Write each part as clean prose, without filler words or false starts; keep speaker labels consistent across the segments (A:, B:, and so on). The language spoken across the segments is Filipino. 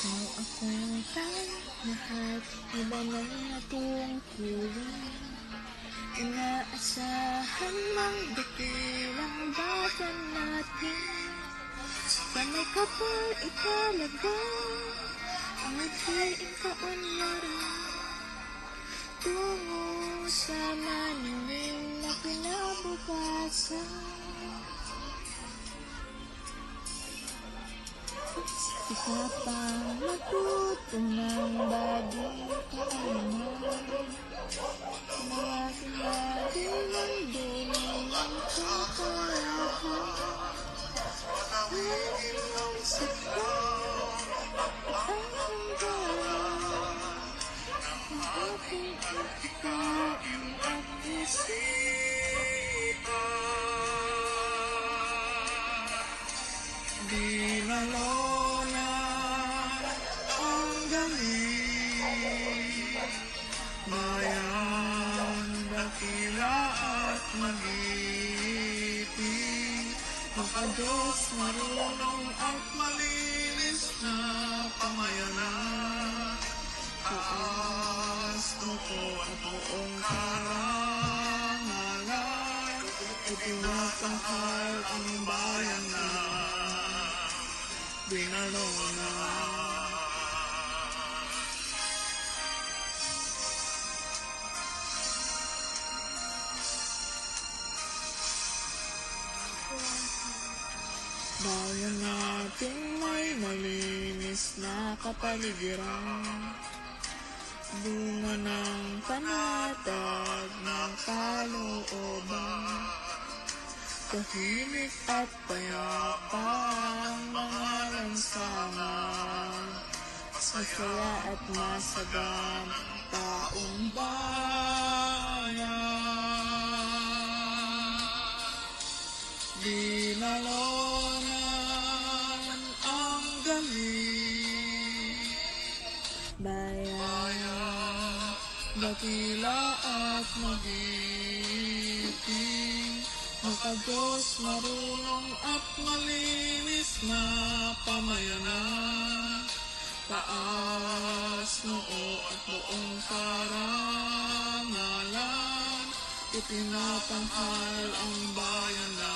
A: Kung akong lahat iba na natungkulin, inaasahan mang dakilang bayan natin. Sana'y kapal italaga ang itiin kaunwaran tungo sa maningning na kinabukasan. Isa pang matuto ng bagong kaalaman, Nawagin natin ang dulo ng kapalaran. Nawagin ang sakit at ang hangganan ng ating ikitain at isipan.
B: Binalonan ang galing, bayan, dakila at mag-ibig, makados, marunong at malinis na pamayanan. Taas nito at buong karangalan, itinatangkal ang bayan na binalonan. Bayan natin may malinis na kapaligiran, bunga ng panatag ng kalooban, tahimik at payapang mga lansangan, masaya at masagam taong bayan. Binalonan ang galing, bayan, dakila at mag-ibig, makagos, marunong at malinis na pamayanan. Taas noo at buong karangalan, itinatanghal ang bayan na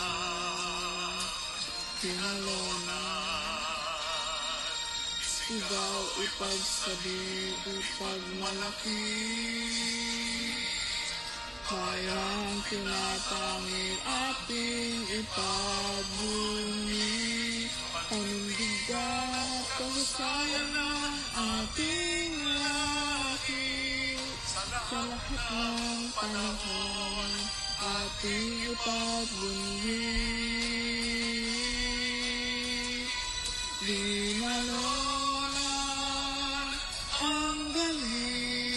B: binalonan. Sigaw, ipagsabi, ipagmalaki, kayang tinatangi ating ipagbunyi, panindigan at kahusayan ng ating lakit. Sa lahat ng panahon, ating ipagbunyi. Binalonan ang galing,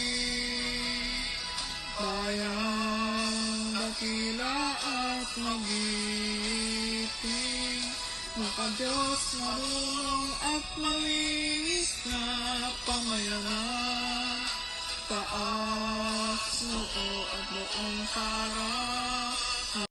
B: bayan, dakila at mag-ibig, makadiyos, marunong at malinis na pamayanan. Taas noo at buong karangalan,